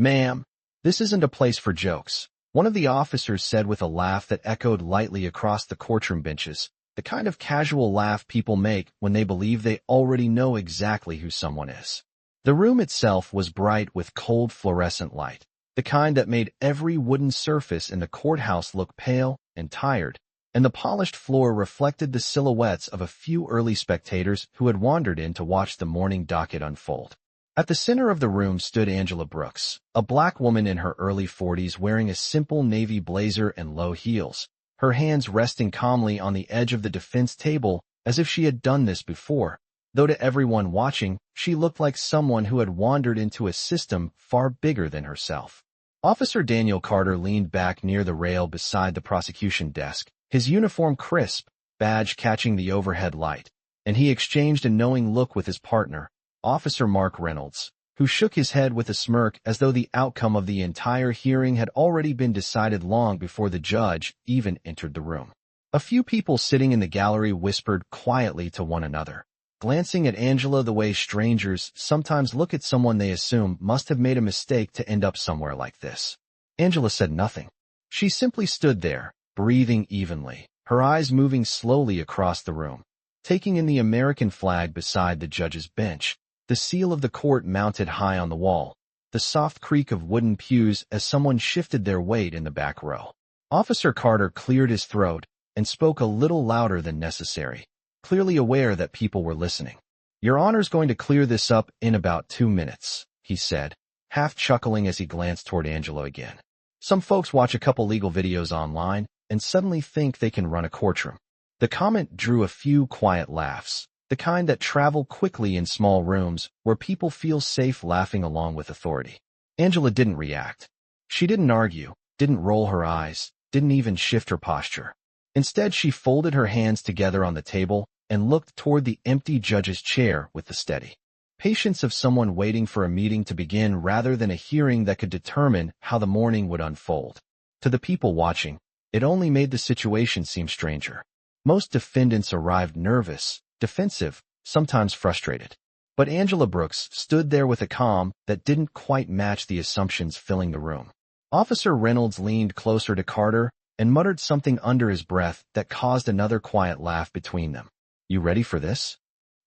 "Ma'am, this isn't a place for jokes," one of the officers said with a laugh that echoed lightly across the courtroom benches, the kind of casual laugh people make when they believe they already know exactly who someone is. The room itself was bright with cold fluorescent light, the kind that made every wooden surface in the courthouse look pale and tired, and the polished floor reflected the silhouettes of a few early spectators who had wandered in to watch the morning docket unfold. At the center of the room stood Angela Brooks, a black woman in her early 40s wearing a simple navy blazer and low heels, her hands resting calmly on the edge of the defense table as if she had done this before, though to everyone watching, she looked like someone who had wandered into a system far bigger than herself. Officer Daniel Carter leaned back near the rail beside the prosecution desk, his uniform crisp, badge catching the overhead light, and he exchanged a knowing look with his partner, Officer Mark Reynolds, who shook his head with a smirk as though the outcome of the entire hearing had already been decided long before the judge even entered the room. A few people sitting in the gallery whispered quietly to one another, glancing at Angela the way strangers sometimes look at someone they assume must have made a mistake to end up somewhere like this. Angela said nothing. She simply stood there, breathing evenly, her eyes moving slowly across the room, taking in the American flag beside the judge's bench, the seal of the court mounted high on the wall, the soft creak of wooden pews as someone shifted their weight in the back row. Officer Carter cleared his throat and spoke a little louder than necessary, clearly aware that people were listening. "Your Honor's going to clear this up in about 2 minutes," he said, half chuckling as he glanced toward Angela again. Some folks watch a couple legal videos online and suddenly think they can run a courtroom. The comment drew a few quiet laughs, the kind that travel quickly in small rooms where people feel safe laughing along with authority. Angela didn't react. She didn't argue, didn't roll her eyes, didn't even shift her posture. Instead, she folded her hands together on the table and looked toward the empty judge's chair with the steady patience of someone waiting for a meeting to begin rather than a hearing that could determine how the morning would unfold. To the people watching, it only made the situation seem stranger. Most defendants arrived nervous, defensive, sometimes frustrated. But Angela Brooks stood there with a calm that didn't quite match the assumptions filling the room. Officer Reynolds leaned closer to Carter and muttered something under his breath that caused another quiet laugh between them. "You ready for this?"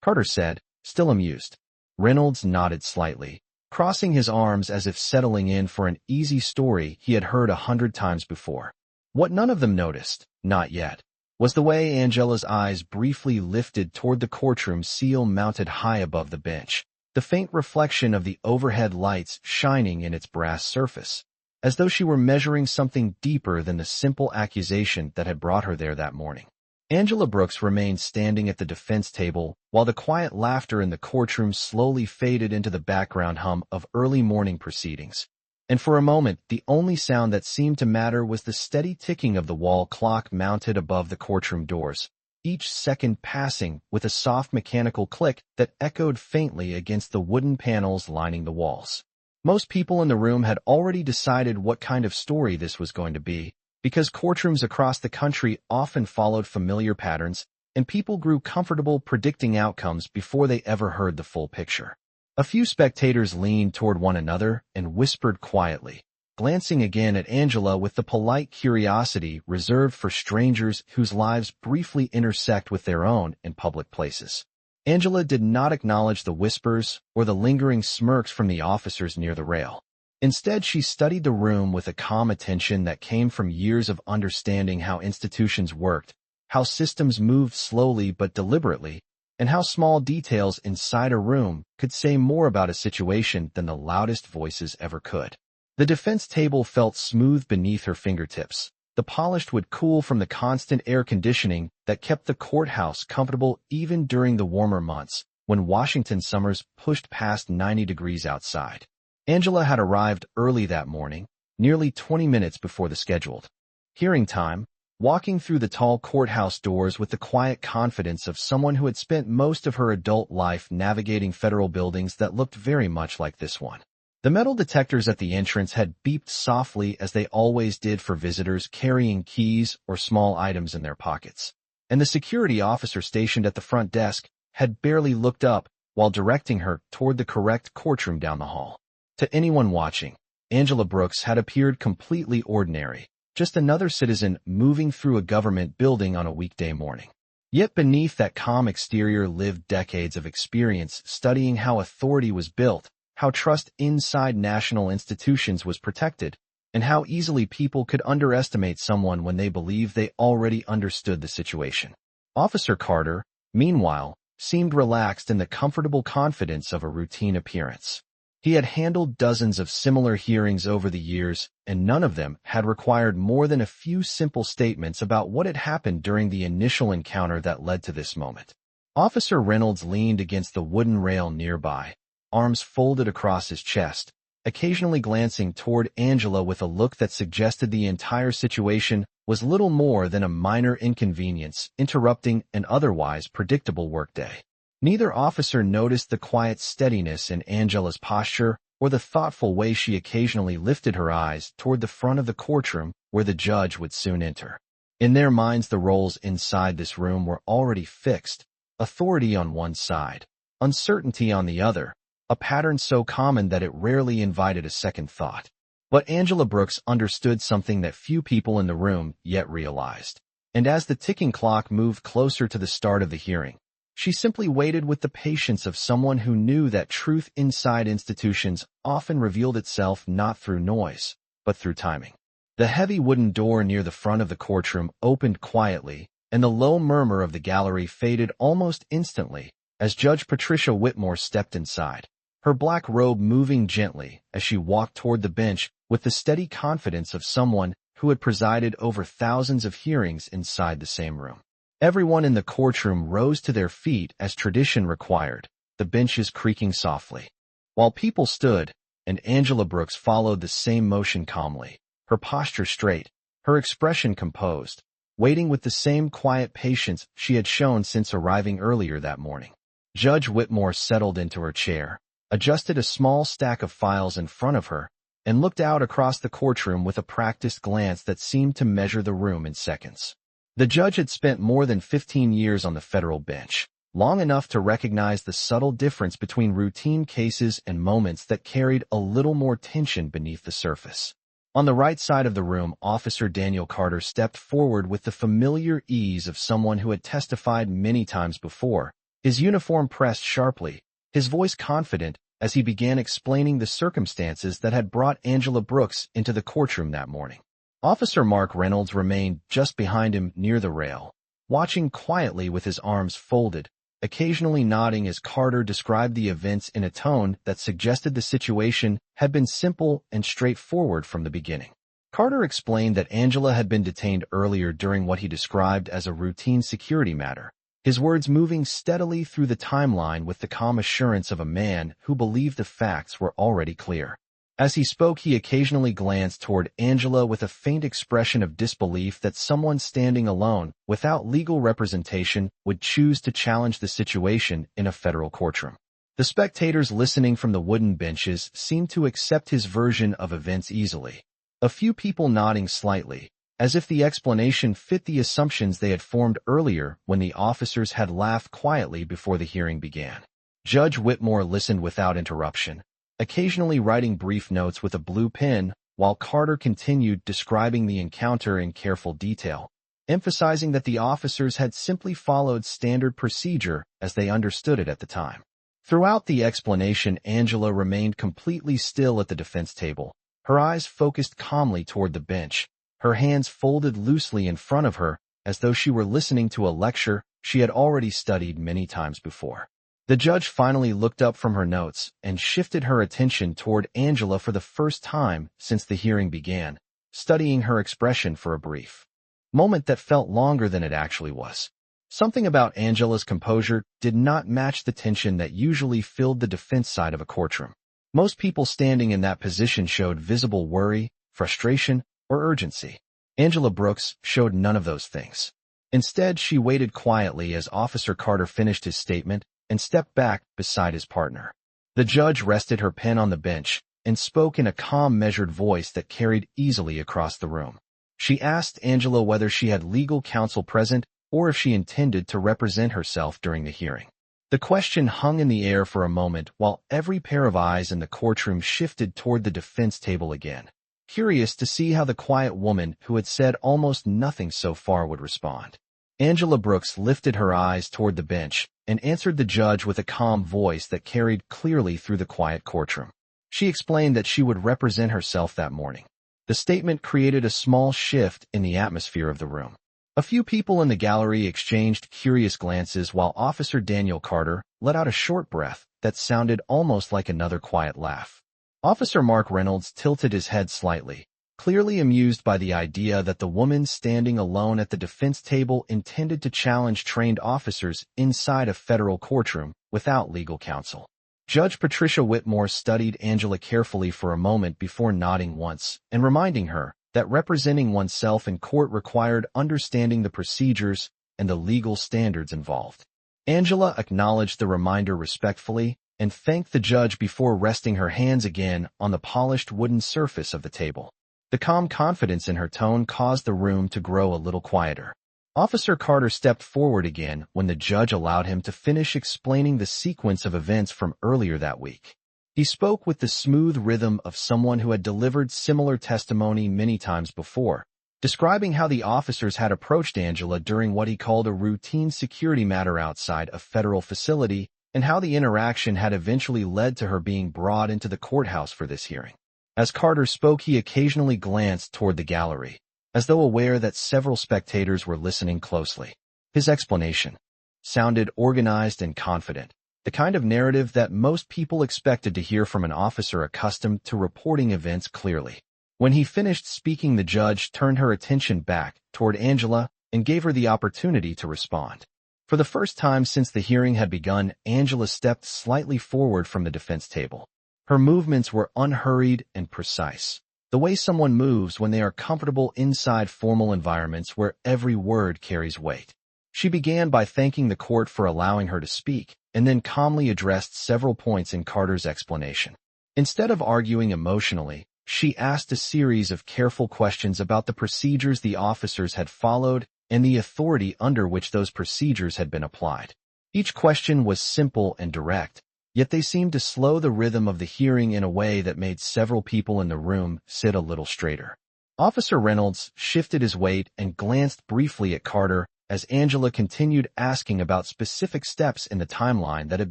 Carter said, still amused. Reynolds nodded slightly, crossing his arms as if settling in for an easy story he had heard 100 times before. What none of them noticed, not yet, was the way Angela's eyes briefly lifted toward the courtroom seal mounted high above the bench, the faint reflection of the overhead lights shining in its brass surface, as though she were measuring something deeper than the simple accusation that had brought her there that morning. Angela Brooks remained standing at the defense table while the quiet laughter in the courtroom slowly faded into the background hum of early morning proceedings. And for a moment, the only sound that seemed to matter was the steady ticking of the wall clock mounted above the courtroom doors, each second passing with a soft mechanical click that echoed faintly against the wooden panels lining the walls. Most people in the room had already decided what kind of story this was going to be, because courtrooms across the country often followed familiar patterns, and people grew comfortable predicting outcomes before they ever heard the full picture. A few spectators leaned toward one another and whispered quietly, glancing again at Angela with the polite curiosity reserved for strangers whose lives briefly intersect with their own in public places. Angela did not acknowledge the whispers or the lingering smirks from the officers near the rail. Instead, she studied the room with a calm attention that came from years of understanding how institutions worked, how systems moved slowly but deliberately, and how small details inside a room could say more about a situation than the loudest voices ever could. The defense table felt smooth beneath her fingertips. The polished wood cool from the constant air conditioning that kept the courthouse comfortable even during the warmer months, when Washington summers pushed past 90 degrees outside. Angela had arrived early that morning, nearly 20 minutes before the scheduled hearing time, walking through the tall courthouse doors with the quiet confidence of someone who had spent most of her adult life navigating federal buildings that looked very much like this one. The metal detectors at the entrance had beeped softly as they always did for visitors carrying keys or small items in their pockets, and the security officer stationed at the front desk had barely looked up while directing her toward the correct courtroom down the hall. To anyone watching, Angela Brooks had appeared completely ordinary, just another citizen moving through a government building on a weekday morning. Yet beneath that calm exterior lived decades of experience studying how authority was built, how trust inside national institutions was protected, and how easily people could underestimate someone when they believed they already understood the situation. Officer Carter, meanwhile, seemed relaxed in the comfortable confidence of a routine appearance. He had handled dozens of similar hearings over the years, and none of them had required more than a few simple statements about what had happened during the initial encounter that led to this moment. Officer Reynolds leaned against the wooden rail nearby, arms folded across his chest, occasionally glancing toward Angela with a look that suggested the entire situation was little more than a minor inconvenience interrupting an otherwise predictable workday. Neither officer noticed the quiet steadiness in Angela's posture or the thoughtful way she occasionally lifted her eyes toward the front of the courtroom where the judge would soon enter. In their minds, the roles inside this room were already fixed, authority on one side, uncertainty on the other, a pattern so common that it rarely invited a second thought. But Angela Brooks understood something that few people in the room yet realized. And as the ticking clock moved closer to the start of the hearing, she simply waited with the patience of someone who knew that truth inside institutions often revealed itself not through noise, but through timing. The heavy wooden door near the front of the courtroom opened quietly, and the low murmur of the gallery faded almost instantly as Judge Patricia Whitmore stepped inside, her black robe moving gently as she walked toward the bench with the steady confidence of someone who had presided over thousands of hearings inside the same room. Everyone in the courtroom rose to their feet as tradition required, the benches creaking softly. While people stood, and Angela Brooks followed the same motion calmly, her posture straight, her expression composed, waiting with the same quiet patience she had shown since arriving earlier that morning. Judge Whitmore settled into her chair, adjusted a small stack of files in front of her, and looked out across the courtroom with a practiced glance that seemed to measure the room in seconds. The judge had spent more than 15 years on the federal bench, long enough to recognize the subtle difference between routine cases and moments that carried a little more tension beneath the surface. On the right side of the room, Officer Daniel Carter stepped forward with the familiar ease of someone who had testified many times before, his uniform pressed sharply, his voice confident as he began explaining the circumstances that had brought Angela Brooks into the courtroom that morning. Officer Mark Reynolds remained just behind him near the rail, watching quietly with his arms folded, occasionally nodding as Carter described the events in a tone that suggested the situation had been simple and straightforward from the beginning. Carter explained that Angela had been detained earlier during what he described as a routine security matter, his words moving steadily through the timeline with the calm assurance of a man who believed the facts were already clear. As he spoke, he occasionally glanced toward Angela with a faint expression of disbelief that someone standing alone, without legal representation, would choose to challenge the situation in a federal courtroom. The spectators listening from the wooden benches seemed to accept his version of events easily, a few people nodding slightly, as if the explanation fit the assumptions they had formed earlier when the officers had laughed quietly before the hearing began. Judge Whitmore listened without interruption, occasionally writing brief notes with a blue pen, while Carter continued describing the encounter in careful detail, emphasizing that the officers had simply followed standard procedure as they understood it at the time. Throughout the explanation, Angela remained completely still at the defense table, her eyes focused calmly toward the bench, her hands folded loosely in front of her as though she were listening to a lecture she had already studied many times before. The judge finally looked up from her notes and shifted her attention toward Angela for the first time since the hearing began, studying her expression for a brief moment that felt longer than it actually was. Something about Angela's composure did not match the tension that usually filled the defense side of a courtroom. Most people standing in that position showed visible worry, frustration, or urgency. Angela Brooks showed none of those things. Instead, she waited quietly as Officer Carter finished his statement and stepped back beside his partner. The judge rested her pen on the bench and spoke in a calm, measured voice that carried easily across the room. She asked Angela whether she had legal counsel present or if she intended to represent herself during the hearing. The question hung in the air for a moment while every pair of eyes in the courtroom shifted toward the defense table again, curious to see how the quiet woman who had said almost nothing so far would respond. Angela Brooks lifted her eyes toward the bench and answered the judge with a calm voice that carried clearly through the quiet courtroom. She explained that she would represent herself that morning. The statement created a small shift in the atmosphere of the room. A few people in the gallery exchanged curious glances while Officer Daniel Carter let out a short breath that sounded almost like another quiet laugh. Officer Mark Reynolds tilted his head slightly, clearly amused by the idea that the woman standing alone at the defense table intended to challenge trained officers inside a federal courtroom without legal counsel. Judge Patricia Whitmore studied Angela carefully for a moment before nodding once and reminding her that representing oneself in court required understanding the procedures and the legal standards involved. Angela acknowledged the reminder respectfully and thanked the judge before resting her hands again on the polished wooden surface of the table. The calm confidence in her tone caused the room to grow a little quieter. Officer Carter stepped forward again when the judge allowed him to finish explaining the sequence of events from earlier that week. He spoke with the smooth rhythm of someone who had delivered similar testimony many times before, describing how the officers had approached Angela during what he called a routine security matter outside a federal facility and how the interaction had eventually led to her being brought into the courthouse for this hearing. As Carter spoke, he occasionally glanced toward the gallery, as though aware that several spectators were listening closely. His explanation sounded organized and confident, the kind of narrative that most people expected to hear from an officer accustomed to reporting events clearly. When he finished speaking, the judge turned her attention back toward Angela and gave her the opportunity to respond. For the first time since the hearing had begun, Angela stepped slightly forward from the defense table. Her movements were unhurried and precise, the way someone moves when they are comfortable inside formal environments where every word carries weight. She began by thanking the court for allowing her to speak, and then calmly addressed several points in Carter's explanation. Instead of arguing emotionally, she asked a series of careful questions about the procedures the officers had followed and the authority under which those procedures had been applied. Each question was simple and direct, yet they seemed to slow the rhythm of the hearing in a way that made several people in the room sit a little straighter. Officer Reynolds shifted his weight and glanced briefly at Carter as Angela continued asking about specific steps in the timeline that had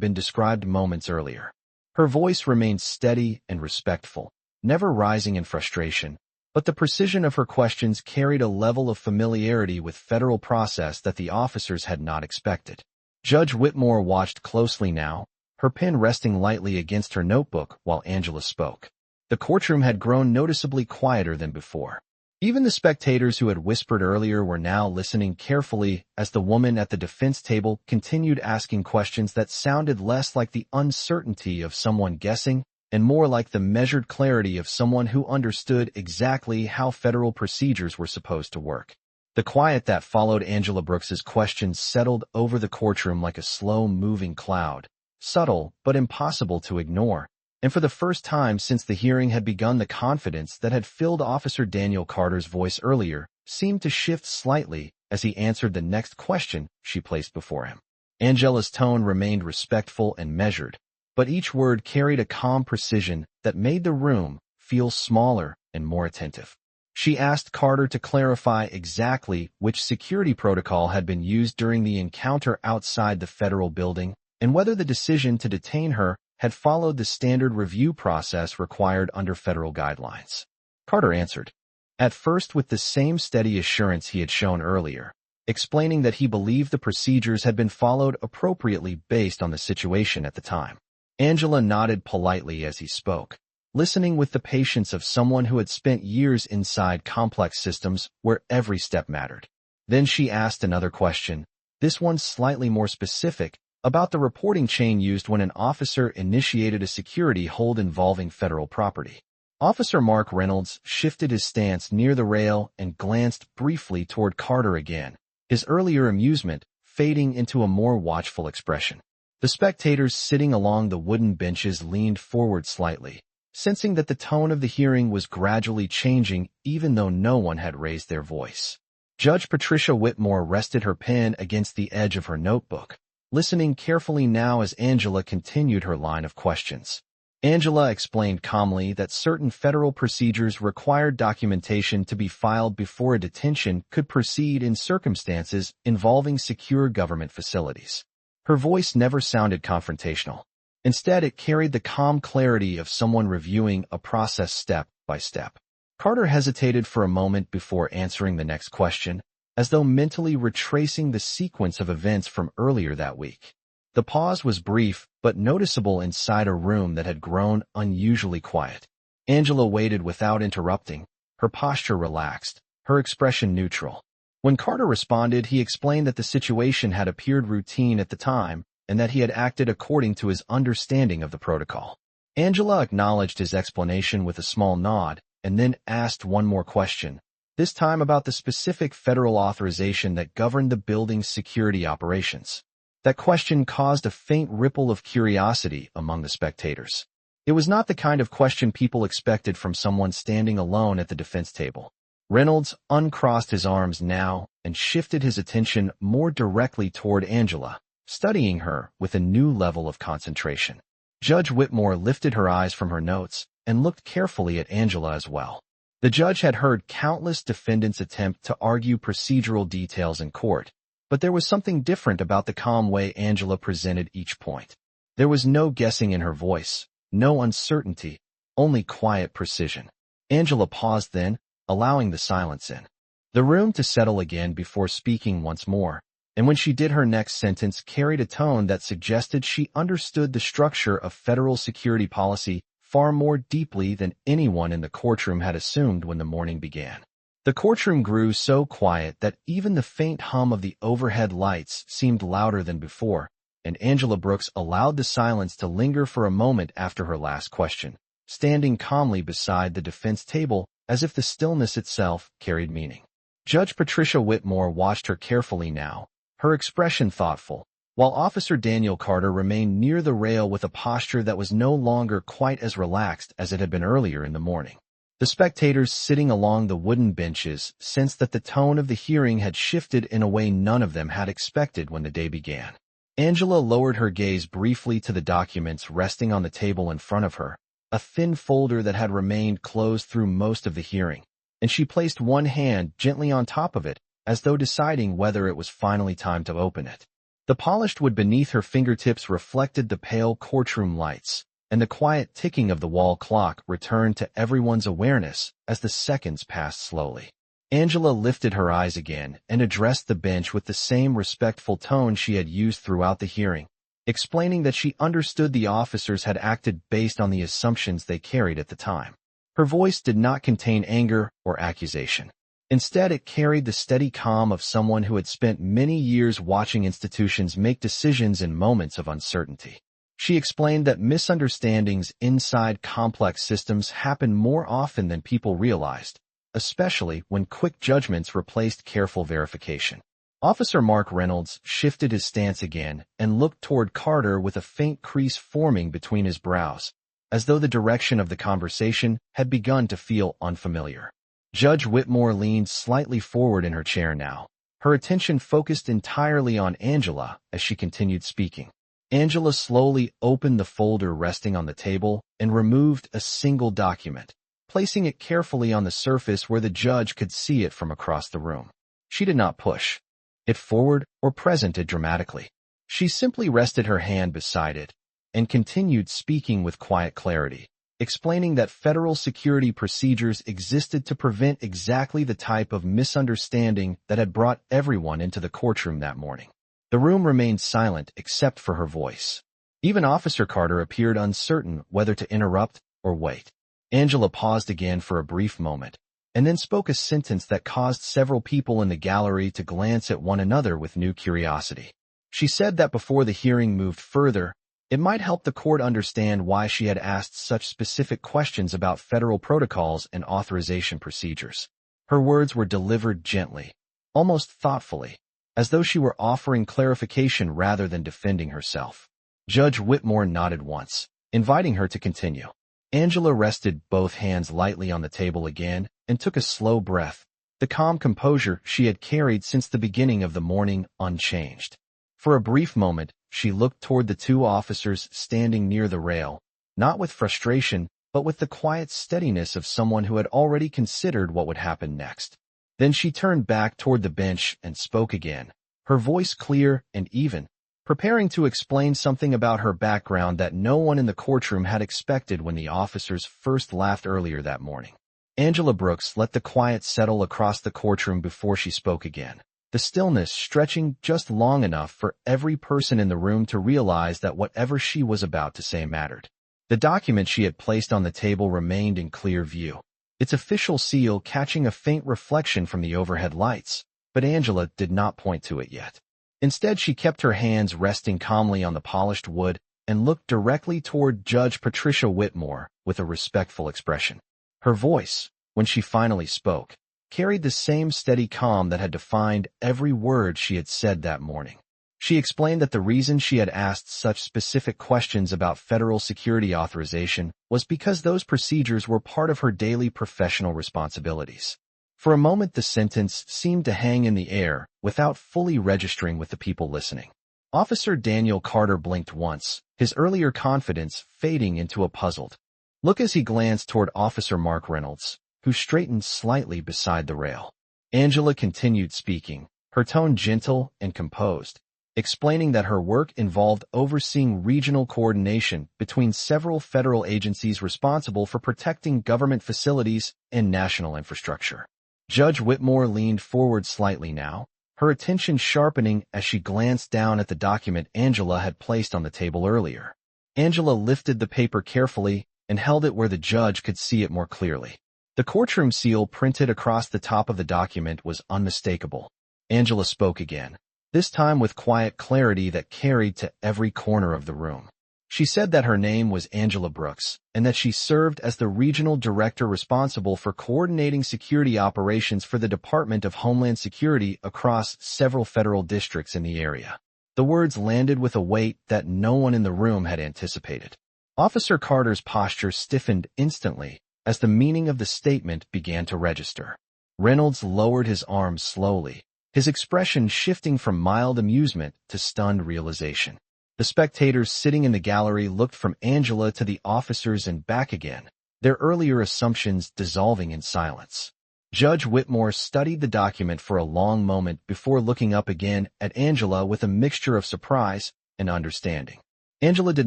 been described moments earlier. Her voice remained steady and respectful, never rising in frustration, but the precision of her questions carried a level of familiarity with federal process that the officers had not expected. Judge Whitmore watched closely now, her pen resting lightly against her notebook while Angela spoke. The courtroom had grown noticeably quieter than before. Even the spectators who had whispered earlier were now listening carefully as the woman at the defense table continued asking questions that sounded less like the uncertainty of someone guessing and more like the measured clarity of someone who understood exactly how federal procedures were supposed to work. The quiet that followed Angela Brooks's questions settled over the courtroom like a slow-moving cloud, subtle but impossible to ignore. And for the first time since the hearing had begun, the confidence that had filled Officer Daniel Carter's voice earlier seemed to shift slightly as he answered the next question she placed before him. Angela's tone remained respectful and measured, but each word carried a calm precision that made the room feel smaller and more attentive. She asked Carter to clarify exactly which security protocol had been used during the encounter outside the federal building and whether the decision to detain her had followed the standard review process required under federal guidelines. Carter answered, at first with the same steady assurance he had shown earlier, explaining that he believed the procedures had been followed appropriately based on the situation at the time. Angela nodded politely as he spoke, listening with the patience of someone who had spent years inside complex systems where every step mattered. Then she asked another question, this one slightly more specific, about the reporting chain used when an officer initiated a security hold involving federal property. Officer Mark Reynolds shifted his stance near the rail and glanced briefly toward Carter again, his earlier amusement fading into a more watchful expression. The spectators sitting along the wooden benches leaned forward slightly, sensing that the tone of the hearing was gradually changing even though no one had raised their voice. Judge Patricia Whitmore rested her pen against the edge of her notebook, listening carefully now as Angela continued her line of questions. Angela explained calmly that certain federal procedures required documentation to be filed before a detention could proceed in circumstances involving secure government facilities. Her voice never sounded confrontational. Instead, it carried the calm clarity of someone reviewing a process step by step. Carter hesitated for a moment before answering the next question, as though mentally retracing the sequence of events from earlier that week. The pause was brief, but noticeable inside a room that had grown unusually quiet. Angela waited without interrupting, her posture relaxed, her expression neutral. When Carter responded, he explained that the situation had appeared routine at the time and that he had acted according to his understanding of the protocol. Angela acknowledged his explanation with a small nod and then asked one more question, this time about the specific federal authorization that governed the building's security operations. That question caused a faint ripple of curiosity among the spectators. It was not the kind of question people expected from someone standing alone at the defense table. Reynolds uncrossed his arms now and shifted his attention more directly toward Angela, studying her with a new level of concentration. Judge Whitmore lifted her eyes from her notes and looked carefully at Angela as well. The judge had heard countless defendants attempt to argue procedural details in court, but there was something different about the calm way Angela presented each point. There was no guessing in her voice, no uncertainty, only quiet precision. Angela paused then, allowing the silence in the room to settle again before speaking once more, and when she did, her next sentence carried a tone that suggested she understood the structure of federal security policy far more deeply than anyone in the courtroom had assumed when the morning began. The courtroom grew so quiet that even the faint hum of the overhead lights seemed louder than before, and Angela Brooks allowed the silence to linger for a moment after her last question, standing calmly beside the defense table as if the stillness itself carried meaning. Judge Patricia Whitmore watched her carefully now, her expression thoughtful, while Officer Daniel Carter remained near the rail with a posture that was no longer quite as relaxed as it had been earlier in the morning. The spectators sitting along the wooden benches sensed that the tone of the hearing had shifted in a way none of them had expected when the day began. Angela lowered her gaze briefly to the documents resting on the table in front of her, a thin folder that had remained closed through most of the hearing, and she placed one hand gently on top of it, as though deciding whether it was finally time to open it. The polished wood beneath her fingertips reflected the pale courtroom lights, and the quiet ticking of the wall clock returned to everyone's awareness as the seconds passed slowly. Angela lifted her eyes again and addressed the bench with the same respectful tone she had used throughout the hearing, explaining that she understood the officers had acted based on the assumptions they carried at the time. Her voice did not contain anger or accusation. Instead, it carried the steady calm of someone who had spent many years watching institutions make decisions in moments of uncertainty. She explained that misunderstandings inside complex systems happen more often than people realized, especially when quick judgments replaced careful verification. Officer Mark Reynolds shifted his stance again and looked toward Carter with a faint crease forming between his brows, as though the direction of the conversation had begun to feel unfamiliar. Judge Whitmore leaned slightly forward in her chair now, her attention focused entirely on Angela as she continued speaking. Angela slowly opened the folder resting on the table and removed a single document, placing it carefully on the surface where the judge could see it from across the room. She did not push it forward or present it dramatically. She simply rested her hand beside it and continued speaking with quiet clarity, explaining that federal security procedures existed to prevent exactly the type of misunderstanding that had brought everyone into the courtroom that morning. The room remained silent except for her voice. Even Officer Carter appeared uncertain whether to interrupt or wait. Angela paused again for a brief moment, and then spoke a sentence that caused several people in the gallery to glance at one another with new curiosity. She said that before the hearing moved further, it might help the court understand why she had asked such specific questions about federal protocols and authorization procedures. Her words were delivered gently, almost thoughtfully, as though she were offering clarification rather than defending herself. Judge Whitmore nodded once, inviting her to continue. Angela rested both hands lightly on the table again and took a slow breath, the calm composure she had carried since the beginning of the morning unchanged. For a brief moment, she looked toward the two officers standing near the rail, not with frustration, but with the quiet steadiness of someone who had already considered what would happen next. Then she turned back toward the bench and spoke again, her voice clear and even, preparing to explain something about her background that no one in the courtroom had expected when the officers first laughed earlier that morning. Angela Brooks let the quiet settle across the courtroom before she spoke again, the stillness stretching just long enough for every person in the room to realize that whatever she was about to say mattered. The document she had placed on the table remained in clear view, its official seal catching a faint reflection from the overhead lights, but Angela did not point to it yet. Instead, she kept her hands resting calmly on the polished wood and looked directly toward Judge Patricia Whitmore with a respectful expression. Her voice, when she finally spoke, carried the same steady calm that had defined every word she had said that morning. She explained that the reason she had asked such specific questions about federal security authorization was because those procedures were part of her daily professional responsibilities. For a moment, the sentence seemed to hang in the air without fully registering with the people listening. Officer Daniel Carter blinked once, his earlier confidence fading into a puzzled look as he glanced toward Officer Mark Reynolds, who straightened slightly beside the rail. Angela continued speaking, her tone gentle and composed, explaining that her work involved overseeing regional coordination between several federal agencies responsible for protecting government facilities and national infrastructure. Judge Whitmore leaned forward slightly now, her attention sharpening as she glanced down at the document Angela had placed on the table earlier. Angela lifted the paper carefully and held it where the judge could see it more clearly. The courtroom seal printed across the top of the document was unmistakable. Angela spoke again, this time with quiet clarity that carried to every corner of the room. She said that her name was Angela Brooks, and that she served as the regional director responsible for coordinating security operations for the Department of Homeland Security across several federal districts in the area. The words landed with a weight that no one in the room had anticipated. Officer Carter's posture stiffened instantly as the meaning of the statement began to register. Reynolds lowered his arms slowly, his expression shifting from mild amusement to stunned realization. The spectators sitting in the gallery looked from Angela to the officers and back again, their earlier assumptions dissolving in silence. Judge Whitmore studied the document for a long moment before looking up again at Angela with a mixture of surprise and understanding. Angela did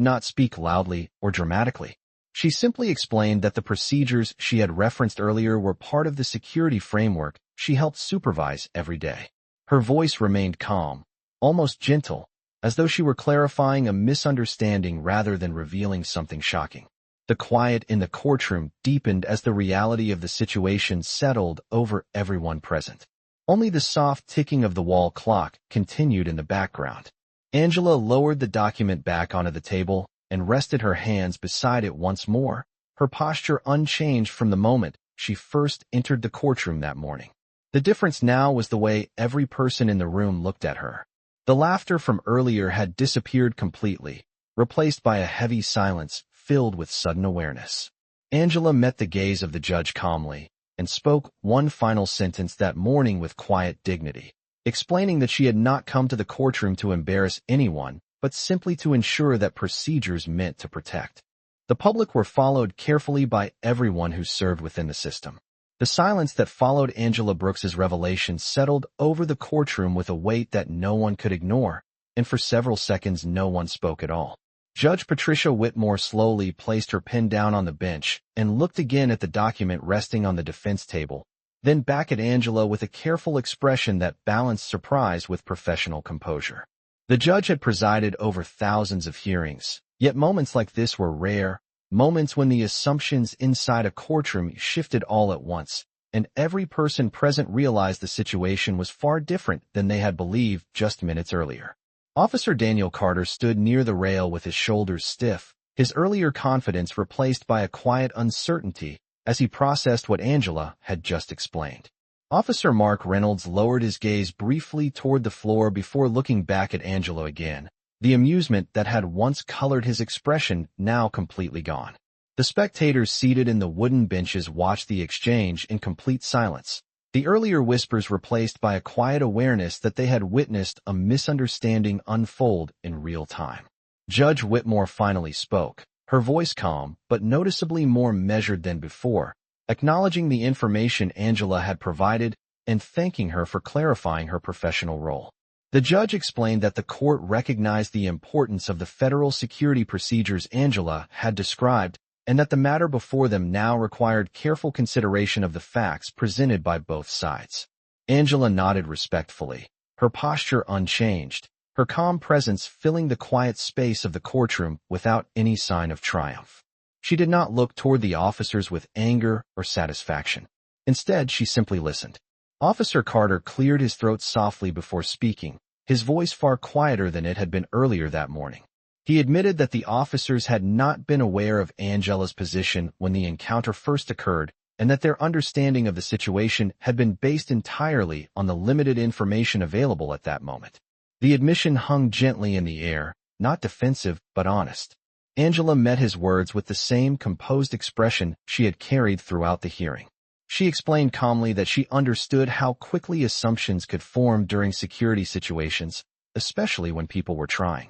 not speak loudly or dramatically. She simply explained that the procedures she had referenced earlier were part of the security framework she helped supervise every day. Her voice remained calm, almost gentle, as though she were clarifying a misunderstanding rather than revealing something shocking. The quiet in the courtroom deepened as the reality of the situation settled over everyone present. Only the soft ticking of the wall clock continued in the background. Angela lowered the document back onto the table and rested her hands beside it once more, her posture unchanged from the moment she first entered the courtroom that morning. The difference now was the way every person in the room looked at her. The laughter from earlier had disappeared completely, replaced by a heavy silence filled with sudden awareness. Angela met the gaze of the judge calmly and spoke one final sentence that morning with quiet dignity, explaining that she had not come to the courtroom to embarrass anyone, but simply to ensure that procedures meant to protect the public were followed carefully by everyone who served within the system. The silence that followed Angela Brooks's revelation settled over the courtroom with a weight that no one could ignore, and for several seconds no one spoke at all. Judge Patricia Whitmore slowly placed her pen down on the bench and looked again at the document resting on the defense table, then back at Angela with a careful expression that balanced surprise with professional composure. The judge had presided over thousands of hearings, yet moments like this were rare, moments when the assumptions inside a courtroom shifted all at once, and every person present realized the situation was far different than they had believed just minutes earlier. Officer Daniel Carter stood near the rail with his shoulders stiff, his earlier confidence replaced by a quiet uncertainty as he processed what Angela had just explained. Officer Mark Reynolds lowered his gaze briefly toward the floor before looking back at Angela again, the amusement that had once colored his expression now completely gone. The spectators seated in the wooden benches watched the exchange in complete silence, the earlier whispers replaced by a quiet awareness that they had witnessed a misunderstanding unfold in real time. Judge Whitmore finally spoke, her voice calm but noticeably more measured than before, acknowledging the information Angela had provided and thanking her for clarifying her professional role. The judge explained that the court recognized the importance of the federal security procedures Angela had described and that the matter before them now required careful consideration of the facts presented by both sides. Angela nodded respectfully, her posture unchanged, her calm presence filling the quiet space of the courtroom without any sign of triumph. She did not look toward the officers with anger or satisfaction. Instead, she simply listened. Officer Carter cleared his throat softly before speaking, his voice far quieter than it had been earlier that morning. He admitted that the officers had not been aware of Angela's position when the encounter first occurred, and that their understanding of the situation had been based entirely on the limited information available at that moment. The admission hung gently in the air, not defensive but honest. Angela met his words with the same composed expression she had carried throughout the hearing. She explained calmly that she understood how quickly assumptions could form during security situations, especially when people were trying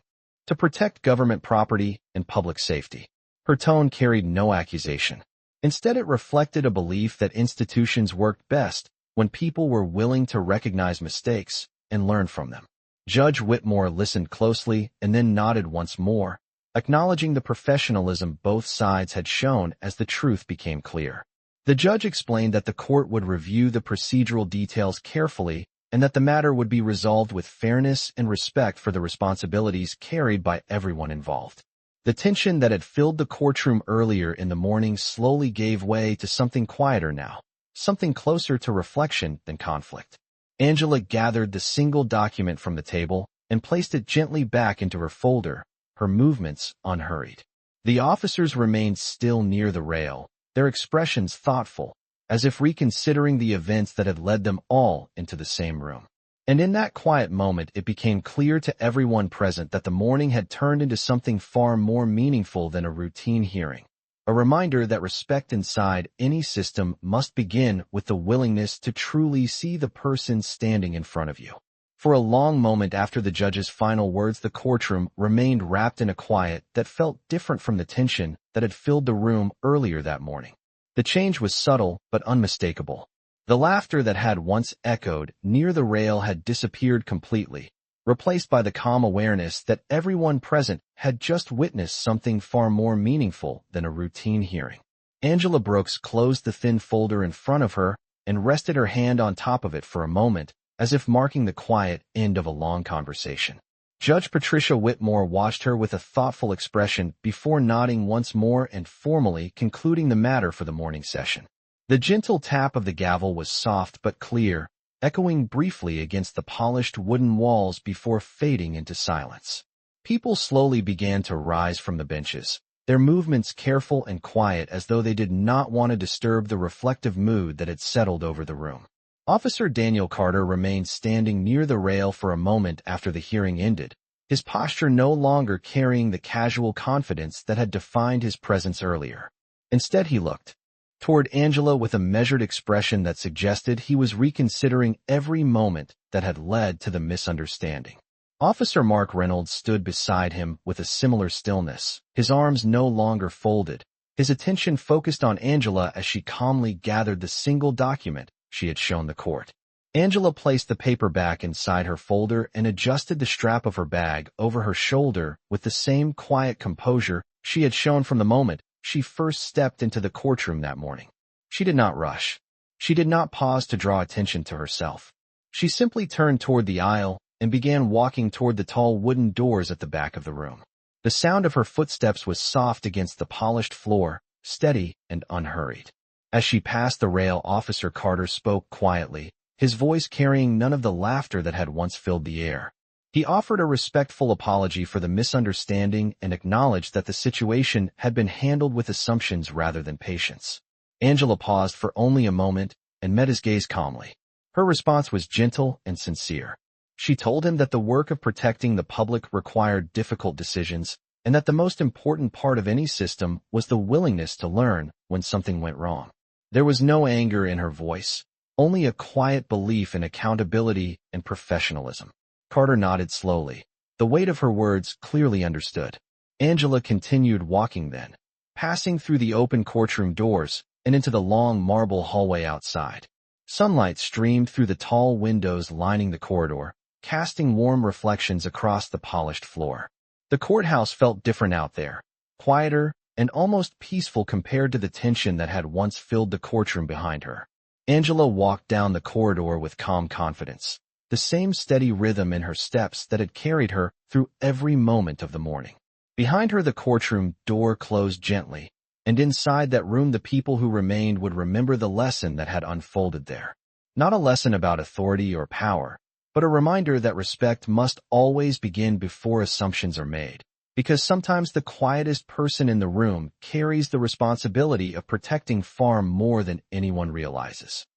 to protect government property and public safety. Her tone carried no accusation. Instead, it reflected a belief that institutions worked best when people were willing to recognize mistakes and learn from them. Judge Whitmore listened closely and then nodded once more, acknowledging the professionalism both sides had shown as the truth became clear. The judge explained that the court would review the procedural details carefully and that the matter would be resolved with fairness and respect for the responsibilities carried by everyone involved. The tension that had filled the courtroom earlier in the morning slowly gave way to something quieter now, something closer to reflection than conflict. Angela gathered the single document from the table and placed it gently back into her folder, her movements unhurried. The officers remained still near the rail, their expressions thoughtful, as if reconsidering the events that had led them all into the same room. And in that quiet moment, it became clear to everyone present that the morning had turned into something far more meaningful than a routine hearing. A reminder that respect inside any system must begin with the willingness to truly see the person standing in front of you. For a long moment after the judge's final words, the courtroom remained wrapped in a quiet that felt different from the tension that had filled the room earlier that morning. The change was subtle but unmistakable. The laughter that had once echoed near the rail had disappeared completely, replaced by the calm awareness that everyone present had just witnessed something far more meaningful than a routine hearing. Angela Brooks closed the thin folder in front of her and rested her hand on top of it for a moment, as if marking the quiet end of a long conversation. Judge Patricia Whitmore watched her with a thoughtful expression before nodding once more and formally concluding the matter for the morning session. The gentle tap of the gavel was soft but clear, echoing briefly against the polished wooden walls before fading into silence. People slowly began to rise from the benches, their movements careful and quiet as though they did not want to disturb the reflective mood that had settled over the room. Officer Daniel Carter remained standing near the rail for a moment after the hearing ended, his posture no longer carrying the casual confidence that had defined his presence earlier. Instead, he looked toward Angela with a measured expression that suggested he was reconsidering every moment that had led to the misunderstanding. Officer Mark Reynolds stood beside him with a similar stillness, his arms no longer folded, his attention focused on Angela as she calmly gathered the single document she had shown the court. Angela placed the paper back inside her folder and adjusted the strap of her bag over her shoulder with the same quiet composure she had shown from the moment she first stepped into the courtroom that morning. She did not rush. She did not pause to draw attention to herself. She simply turned toward the aisle and began walking toward the tall wooden doors at the back of the room. The sound of her footsteps was soft against the polished floor, steady and unhurried. As she passed the rail, Officer Carter spoke quietly, his voice carrying none of the laughter that had once filled the air. He offered a respectful apology for the misunderstanding and acknowledged that the situation had been handled with assumptions rather than patience. Angela paused for only a moment and met his gaze calmly. Her response was gentle and sincere. She told him that the work of protecting the public required difficult decisions, and that the most important part of any system was the willingness to learn when something went wrong. There was no anger in her voice, only a quiet belief in accountability and professionalism. Carter nodded slowly, the weight of her words clearly understood. Angela continued walking then, passing through the open courtroom doors and into the long marble hallway outside. Sunlight streamed through the tall windows lining the corridor, casting warm reflections across the polished floor. The courthouse felt different out there, quieter and almost peaceful compared to the tension that had once filled the courtroom behind her. Angela walked down the corridor with calm confidence, the same steady rhythm in her steps that had carried her through every moment of the morning. Behind her, the courtroom door closed gently, and inside that room the people who remained would remember the lesson that had unfolded there. Not a lesson about authority or power, but a reminder that respect must always begin before assumptions are made, because sometimes the quietest person in the room carries the responsibility of protecting far more than anyone realizes.